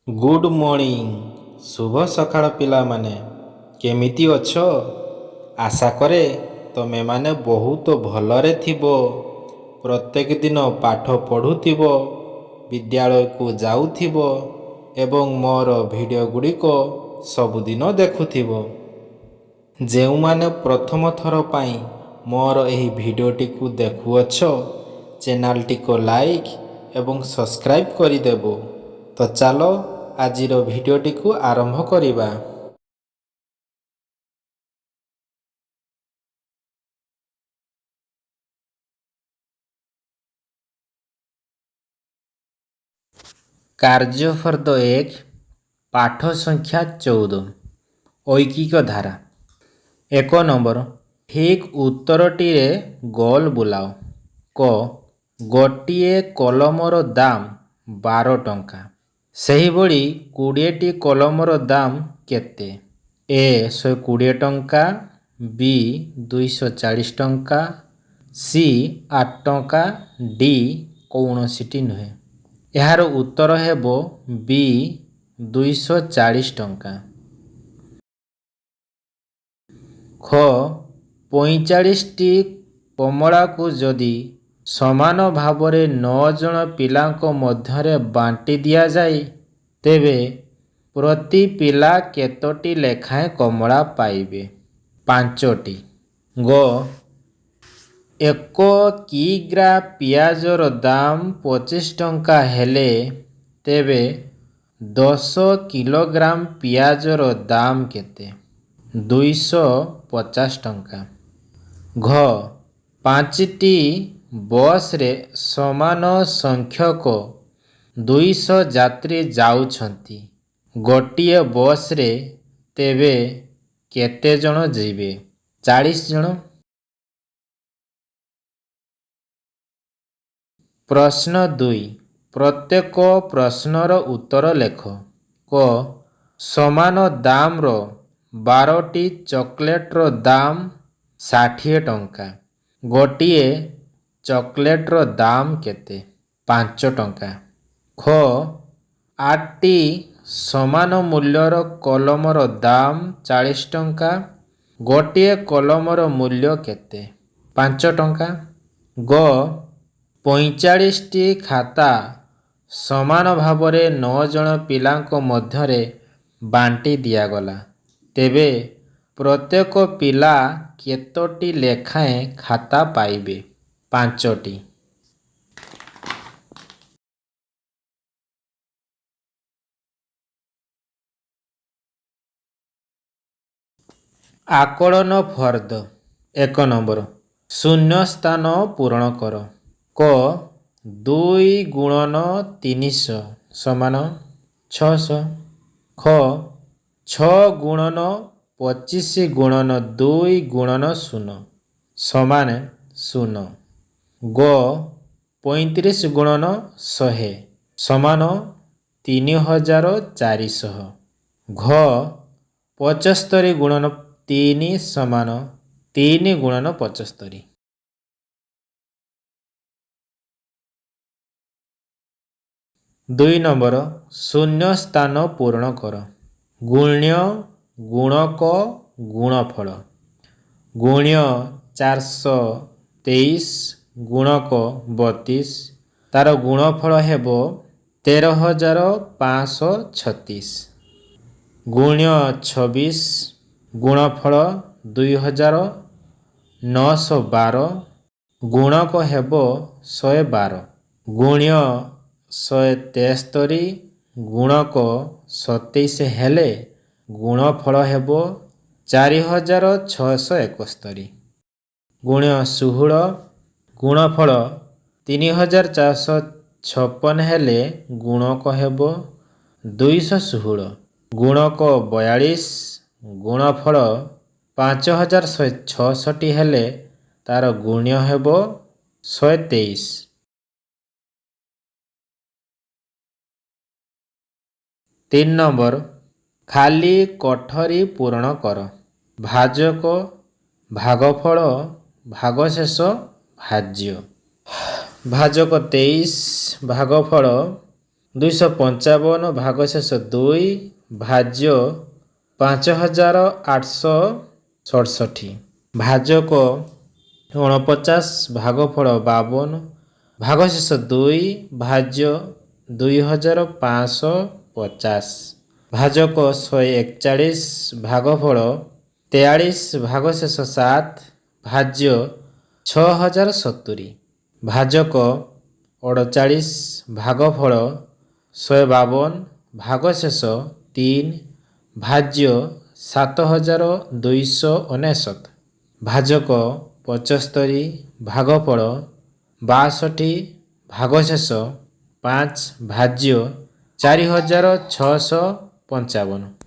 Good morning. ଶୁଭ ସକାଳ ପିଲାମାନେ, କେମିତି ଅଛ? ଆଶା କରେ ତମେମାନେ ବହୁତ ଭଲରେ ଥିବ। ପ୍ରତ୍ୟେକ ଦିନ ପାଠ ପଢ଼ୁଥିବ, ବିଦ୍ୟାଳୟକୁ ଯାଉଥିବ ଏବଂ ମୋର ଭିଡ଼ିଓ ଗୁଡ଼ିକ ସବୁଦିନ ଦେଖୁଥିବ। ଯେଉଁମାନେ ପ୍ରଥମ ଥର ପାଇଁ ମୋର ଏହି ଭିଡ଼ିଓଟିକୁ ଦେଖୁଅଛ, ଚ୍ୟାନେଲଟିକୁ ଲାଇକ୍ ଏବଂ ସବସ୍କ୍ରାଇବ୍ କରିଦେବ। ତ ଚାଲ ଆଜିର ଭିଡ଼ିଓଟିକୁ ଆରମ୍ଭ କରିବା। କାର୍ଯ୍ୟ ଫର୍ଦ୍ଦ 1, ପାଠ ସଂଖ୍ୟା 14, ଐକିକ ଧାରା। 1 ନମ୍ବର, ଠିକ୍ ଉତ୍ତରଟିରେ ଗୋଲ ବୁଲାଅ। କ, ଗୋଟିଏ କଲମର ଦାମ 12 ଟଙ୍କା। ସେହିଭଳି 20ଟି କଲମର ଦାମ କେତେ? ଏ 120 ଟଙ୍କା, ବି 240 ଟଙ୍କା, ସି 8 ଟଙ୍କା, ଡି କୌଣସିଟି ନୁହେଁ। ଏହାର ଉତ୍ତର ହେବ ବି 240 ଟଙ୍କା। ଖ, 45ଟି କମଳାକୁ ଯଦି ସମାନ ଭାବରେ 9 ଜଣ ପିଲାଙ୍କ ମଧ୍ୟରେ ବାଣ୍ଟି ଦିଆଯାଏ, ତେବେ ପ୍ରତି ପିଲା କେତୋଟି ଲେଖାଏଁ କମଳା ପାଇବେ? 5ଟି। ଗ, 1 କିଗ୍ରା ପିଆଜର ଦାମ 25 ଟଙ୍କା ହେଲେ ତେବେ 10 କିଲୋଗ୍ରାମ ପିଆଜର ଦାମ କେତେ? 250 ଟଙ୍କା। ଘ, 5ଟି ବସରେ ସମାନ ସଂଖ୍ୟକ 200 ଯାତ୍ରୀ ଯାଉଛନ୍ତି। ଗୋଟିଏ ବସରେ ତେବେ କେତେ ଜଣ ଯିବେ? 40 ଜଣ। ପ୍ରଶ୍ନ 2, ପ୍ରତ୍ୟେକ ପ୍ରଶ୍ନର ଉତ୍ତର ଲେଖ। କ, ସମାନ ଦାମର 12ଟି ଚକୋଲେଟର ଦାମ 60 ଟଙ୍କା। ଗୋଟିଏ ଚକୋଲେଟର ଦାମ କେତେ? 5 ଟଙ୍କା। ଖ, 8ଟି ସମାନ ମୂଲ୍ୟର କଲମର ଦାମ 40 ଟଙ୍କା। ଗୋଟିଏ କଲମର ମୂଲ୍ୟ କେତେ? 5 ଟଙ୍କା। ଗ, 45ଟି ଖାତା ସମାନ ଭାବରେ 9 ଜଣ ପିଲାଙ୍କ ମଧ୍ୟରେ ବାଣ୍ଟି ଦିଆଗଲା, ତେବେ ପ୍ରତ୍ୟେକ ପିଲା କେତୋଟି ଲେଖାଏଁ ଖାତା ପାଇବେ? 5ଟି। ଆକଳନ ଫର୍ଦ୍ଦ 1 ନମ୍ବର, ଶୂନ୍ୟ ସ୍ଥାନ ପୂରଣ କର। କ, 2 ଗୁଣନ 300 ସମାନ 600। ଖ, 6 ଗୁଣନ 25 ଗୁଣନ 2 ଗୁଣନ 0 ସମାନ 0। ଗ, 35 ଗୁଣନ 100 ସମାନ 3400। ଘ, 75 ଗୁଣନ 3 ସମାନ 3 ଗୁଣନ 75। 2 ନମ୍ବର, ଶୂନ୍ୟ ସ୍ଥାନ ପୂରଣ କର। ଗୁଣ୍ୟ, ଗୁଣକ, ଗୁଣଫଳ। ଗୁଣ୍ୟ 423 ଗୁଣକ 32, ତାର ଗୁଣଫଳ ହେବ 13536। ଗୁଣ୍ୟ 26, ଗୁଣଫଳ 2912, ଗୁଣକ ହେବ 112। ଗୁଣ୍ୟ 173, ଗୁଣକ 27 ହେଲେ ଗୁଣଫଳ ହେବ 4671। ଗୁଣ୍ୟ 16, ଗୁଣଫଳ 3456 ହେଲେ ଗୁଣକ ହେବ 216। ଗୁଣକ 42, ଗୁଣଫଳ 5166 ହେଲେ ତାର ଗୁଣ୍ୟ ହେବ 123। 3 ନମ୍ବର, ଖାଲି କୋଠରୀ ପୂରଣ କର। ଭାଜକ, ଭାଗଫଳ, ଭାଗଶେଷ, ଭାଜ୍ୟ। ଭାଜକ 23, ଭାଗଫଳ 255 ଭାଗଶେଷ 2 ଭାଜ୍ୟ 5867। ଭାଜକ 49 ଭାଗଫଳ 52 ଭାଗଶେଷ 2 ଭାଜ୍ୟ 2550। ଭାଜକ 141 ଭାଗଫଳ 43 ଭାଗଶେଷ 7 ଭାଜ୍ୟ 6070। ଭାଜକ 48 ଭାଗଫଳ 152 ଭାଗଶେଷ 3 ଭାଜ୍ୟ 7299। ଭାଜକ 75 ଭାଗଫଳ 62 ଭାଗଶେଷ 5 ଭାଜ୍ୟ 4655।